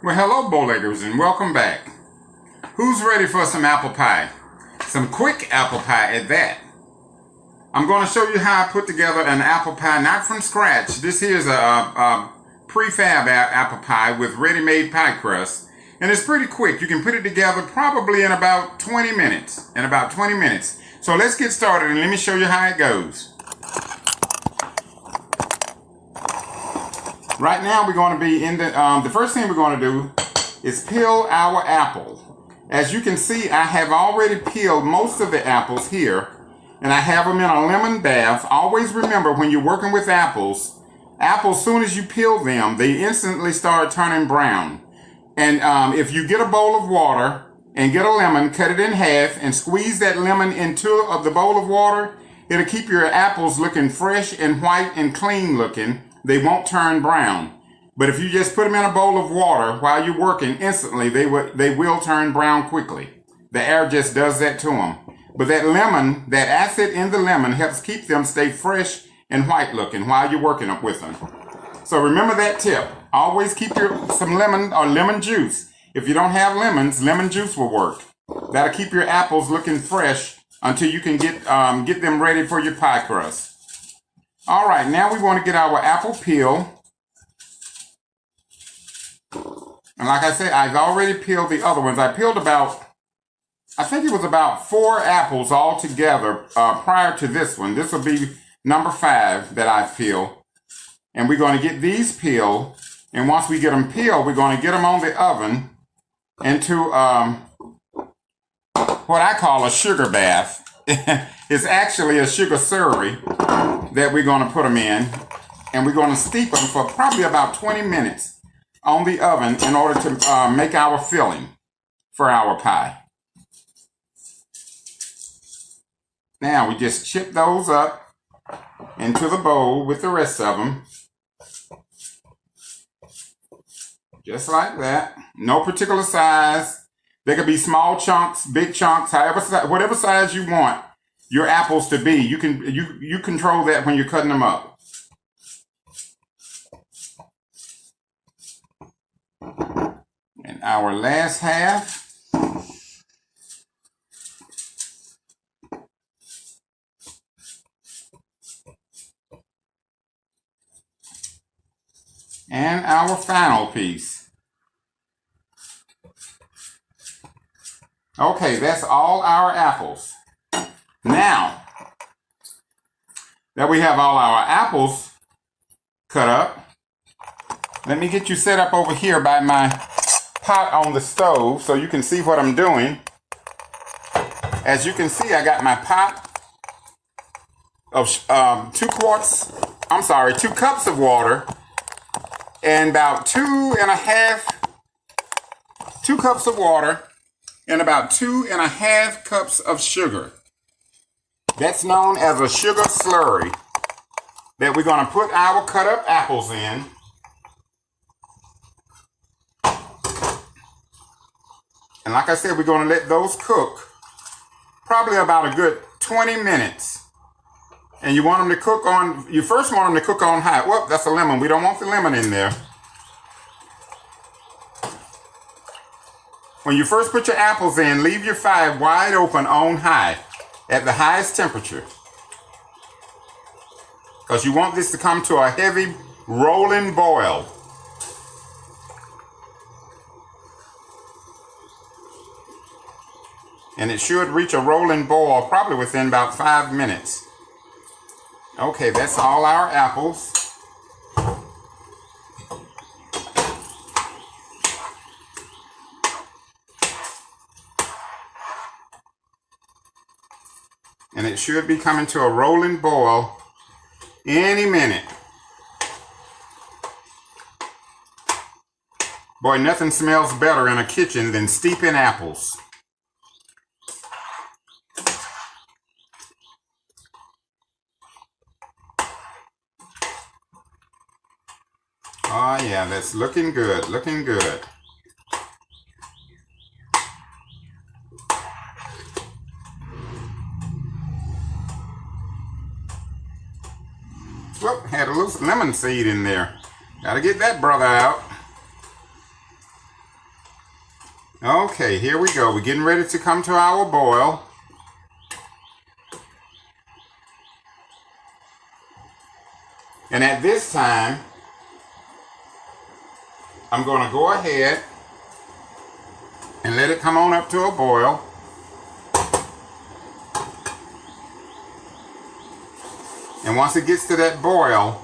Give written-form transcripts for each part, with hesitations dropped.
Well, hello, Bowleggers, and welcome back. Who's ready for some apple pie? Some quick apple pie at that. I'm going to show you how I put together an apple pie, not from scratch. This here is a prefab apple pie with ready-made pie crust, and it's pretty quick. You can put it together probably in about 20 minutes. So let's get started, and let me show you how it goes. Right now we're going to be in the first thing we're going to do is peel our apple. As you can see, I have already peeled most of the apples here, and I have them in a lemon bath. Always remember, when you're working with apples, soon as you peel them, they instantly start turning brown. And if you get a bowl of water and get a lemon, cut it in half and squeeze that lemon into the bowl of water, it'll keep your apples looking fresh and white and clean looking. They won't turn brown. But if you just put them in a bowl of water while you're working, instantly they will turn brown quickly. The air just does that to them. But that lemon, that acid in the lemon helps keep them stay fresh and white looking while you're working with them. So remember that tip. Always keep some lemon or lemon juice. If you don't have lemons, lemon juice will work. That'll keep your apples looking fresh until you can get them ready for your pie crust. All right, now we want to get our apple peel. And like I said, I've already peeled the other ones. I peeled I think it was about 4 apples all together prior to this one. This will be number 5 that I've peeled. And we're going to get these peeled. And once we get them peeled, we're going to get them on the oven into what I call a sugar bath. It's actually a sugar slurry that we're going to put them in, and we're going to steep them for probably about 20 minutes on the oven in order to make our filling for our pie. Now we just chip those up into the bowl with the rest of them. Just like that. No particular size. They could be small chunks, big chunks, whatever size you want your apples to be. You control that when you're cutting them up. And our last half. And our final piece. Okay, that's all our apples. Now that we have all our apples cut up, let me get you set up over here by my pot on the stove so you can see what I'm doing. As you can see, I got my pot of 2 cups of water and about 2 cups of water and about 2.5 cups of sugar. That's known as a sugar slurry that we're going to put our cut up apples in. And like I said, we're going to let those cook probably about a good 20 minutes. And you first want them to cook on high. Whoop, that's a lemon. We don't want the lemon in there. When you first put your apples in, leave your fire wide open on high at the highest temperature. Because you want this to come to a heavy rolling boil. And it should reach a rolling boil probably within about 5 minutes. Okay, that's all our apples. And it should be coming to a rolling boil any minute. Boy, nothing smells better in a kitchen than steeping apples. Oh yeah, that's looking good, looking good. Whoop, had a loose lemon seed in there. Gotta get that brother out. Okay, here we go. We're getting ready to come to our boil. And at this time, I'm going to go ahead and let it come on up to a boil. And once it gets to that boil,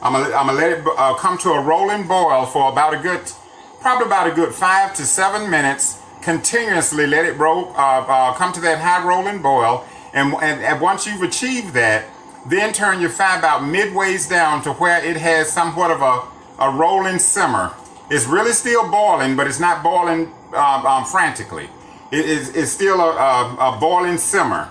I'm gonna let it come to a rolling boil for probably about a good 5 to 7 minutes. Continuously let it come to that high rolling boil. And once you've achieved that, then turn your fire about midways down to where it has somewhat of a rolling simmer. It's really still boiling, but it's not boiling frantically. It's still a boiling simmer.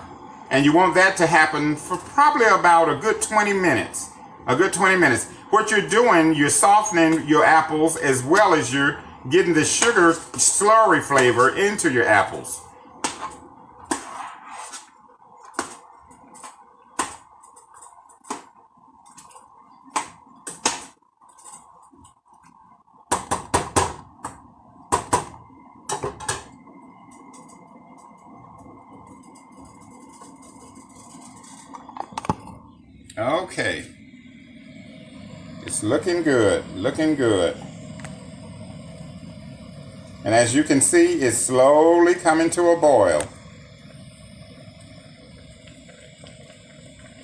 And you want that to happen for probably about a good 20 minutes. A good 20 minutes. What you're doing, you're softening your apples as well as you're getting the sugar slurry flavor into your apples. Okay, it's looking good, looking good. And as you can see, it's slowly coming to a boil.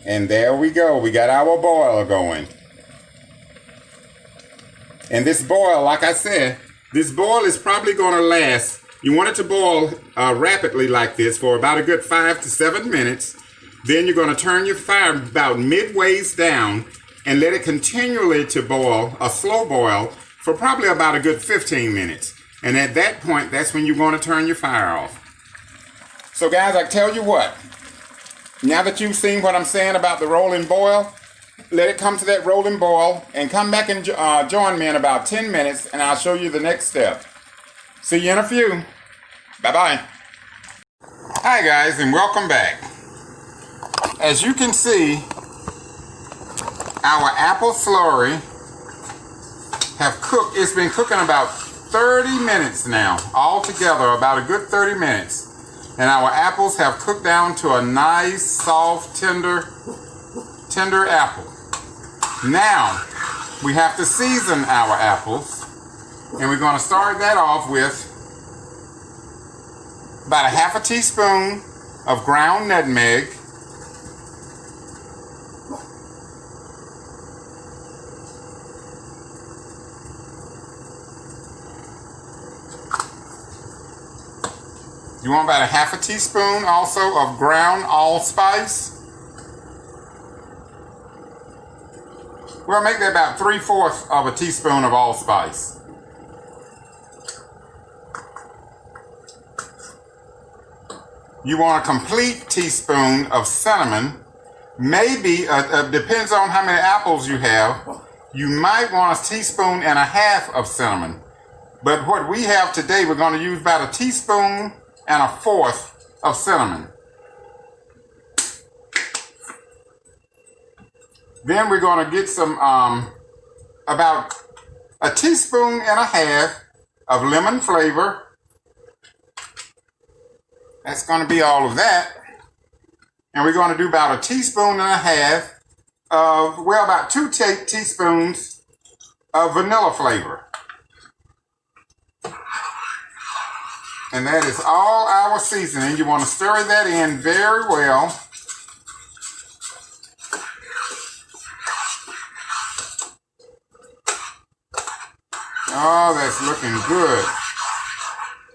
And there we go, we got our boil going. And this boil, like I said, this boil is probably going to last. You want it to boil rapidly like this for about a good 5 to 7 minutes. Then you're going to turn your fire about midways down and let it continually to boil, a slow boil, for probably about a good 15 minutes. And at that point, that's when you're going to turn your fire off. So guys, I tell you what, now that you've seen what I'm saying about the rolling boil, let it come to that rolling boil and come back and join me in about 10 minutes and I'll show you the next step. See you in a few. Bye-bye. Hi guys, and welcome back. As you can see, our apple slurry have cooked. It's been cooking about 30 minutes now, altogether about a good 30 minutes. And our apples have cooked down to a nice, soft, tender apple. Now, we have to season our apples. And we're going to start that off with about a half a teaspoon of ground nutmeg. You want about a half a teaspoon also of ground allspice. We'll make that about 3/4 of a teaspoon of allspice. You want a complete teaspoon of cinnamon. Maybe, depends on how many apples you have, you might want a teaspoon and a half of cinnamon. But what we have today, we're going to use about a teaspoon and a 1/4 of cinnamon. Then we're going to get some, about a teaspoon and a half of lemon flavor. That's going to be all of that. And we're going to do about a teaspoon and a half of, well, about 2 teaspoons of vanilla flavor. And that is all our seasoning. You want to stir that in very well. Oh, that's looking good.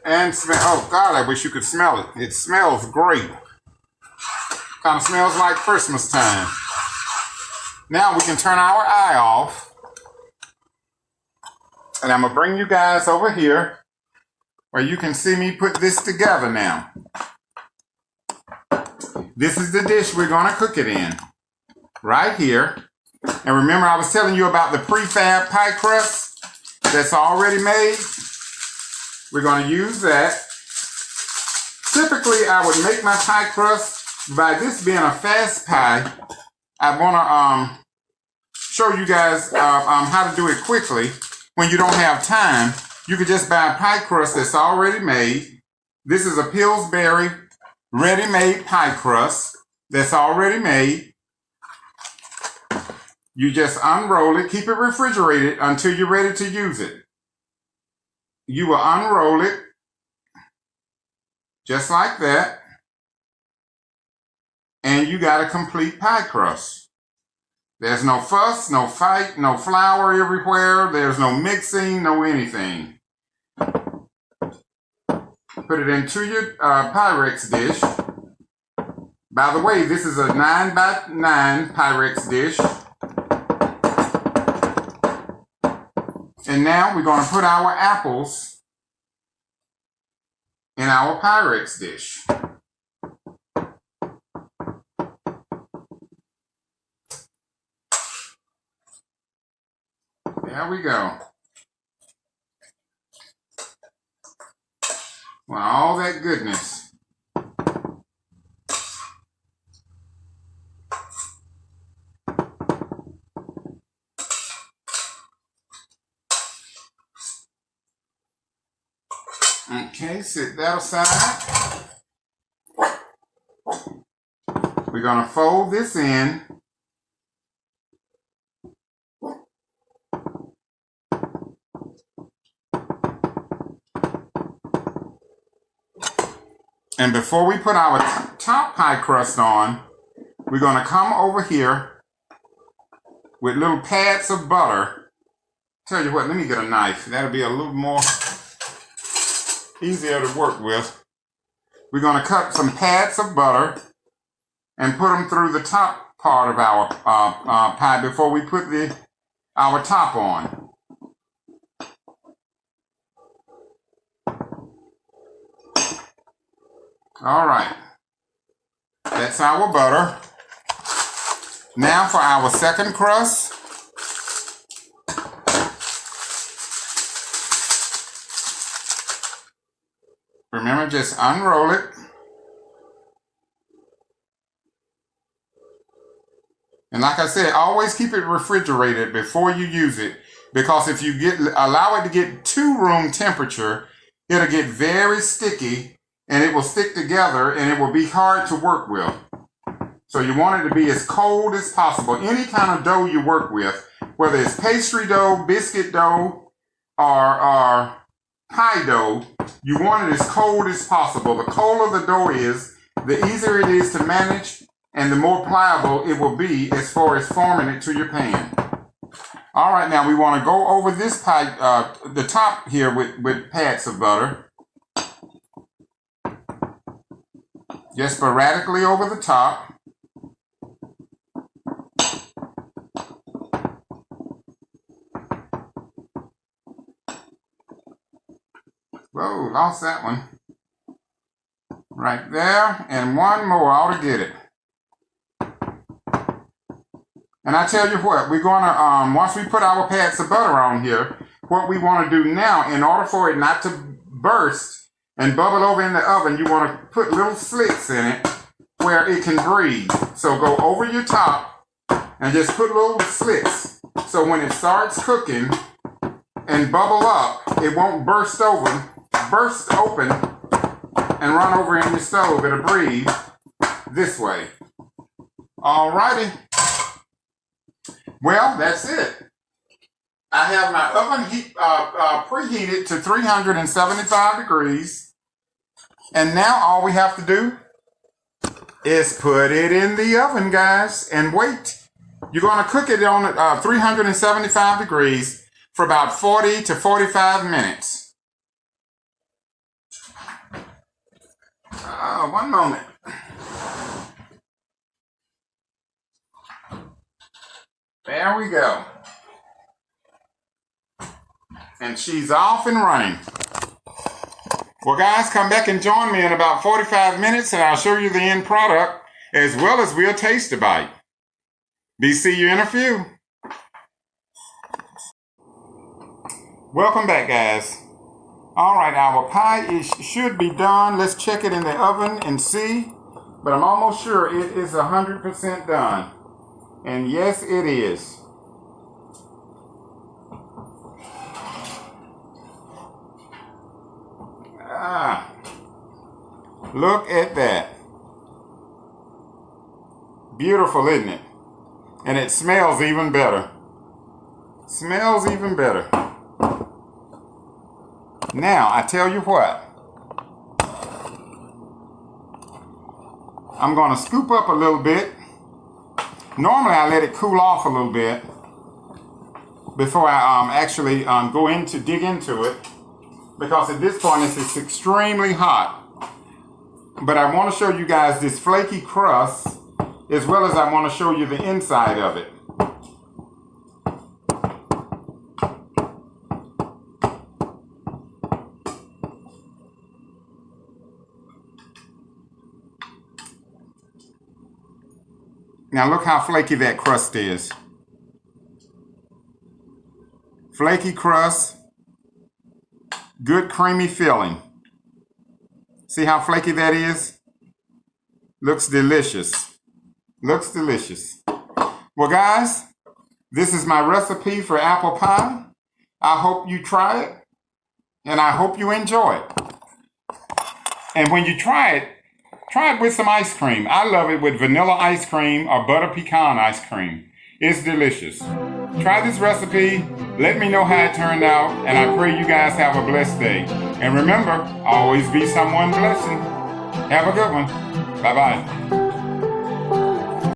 And smell, oh God, I wish you could smell it. It smells great. Kind of smells like Christmas time. Now we can turn our eye off. And I'm going to bring you guys over here where you can see me put this together now. This is the dish we're going to cook it in. Right here. And remember I was telling you about the prefab pie crust that's already made? We're going to use that. Typically I would make my pie crust. By this being a fast pie, I want to show you guys how to do it quickly when you don't have time. You could just buy a pie crust that's already made. This is a Pillsbury ready-made pie crust that's already made. You just unroll it, keep it refrigerated until you're ready to use it. You will unroll it just like that. And you got a complete pie crust. There's no fuss, no fight, no flour everywhere. There's no mixing, no anything. Put it into your Pyrex dish. By the way, this is a 9x9 Pyrex dish. And now we're going to put our apples in our Pyrex dish. There we go. Well, all that goodness. Okay, set that aside. We're going to fold this in. And before we put our top pie crust on, we're going to come over here with little pads of butter. Tell you what, let me get a knife. That'll be a little more easier to work with. We're going to cut some pads of butter and put them through the top part of our pie before we put our top on. All right, that's our butter. Now for our second crust. Remember, just unroll it. And like I said, always keep it refrigerated before you use it, because if you allow it to get to room temperature, it'll get very sticky. And it will stick together and it will be hard to work with. So you want it to be as cold as possible. Any kind of dough you work with, whether it's pastry dough, biscuit dough, or pie dough, you want it as cold as possible. The colder the dough is, the easier it is to manage and the more pliable it will be as far as forming it to your pan. All right, now we want to go over this pie, the top here with pads of butter. Just sporadically over the top. Whoa, lost that one. Right there, and one more ought to get it. And I tell you what, we're going to, once we put our pads of butter on here, what we want to do now, in order for it not to burst and bubble over in the oven, you want to put little slits in it where it can breathe. So go over your top and just put little slits. So when it starts cooking and bubble up, it won't burst open and run over in your stove. It'll breathe this way. Alrighty. Well, that's it. I have my oven preheated to 375 degrees. And now all we have to do is put it in the oven, guys, and wait. You're going to cook it on 375 degrees for about 40 to 45 minutes. One moment. There we go. And she's off and running. Well, guys, come back and join me in about 45 minutes and I'll show you the end product as well as we'll taste a bite. See you in a few. Welcome back, guys. All right, our pie should be done. Let's check it in the oven and see. But I'm almost sure it is 100% done. And yes, it is. Ah, look at that. Beautiful, isn't it? And it smells even better. Smells even better. Now, I tell you what. I'm going to scoop up a little bit. Normally, I let it cool off a little bit before I actually dig into it, because at this point it's extremely hot. But I want to show you guys this flaky crust, as well as I want to show you the inside of it. Now look how flaky that crust is. Flaky crust, good creamy filling. See how flaky that is? Looks delicious. Looks delicious. Well guys, this is my recipe for apple pie. I hope you try it, and I hope you enjoy it. And when you try it with some ice cream. I love it with vanilla ice cream or butter pecan ice cream. It's delicious. Try this recipe. Let me know how it turned out, and I pray you guys have a blessed day. And remember, always be someone blessing. Have a good one. Bye-bye.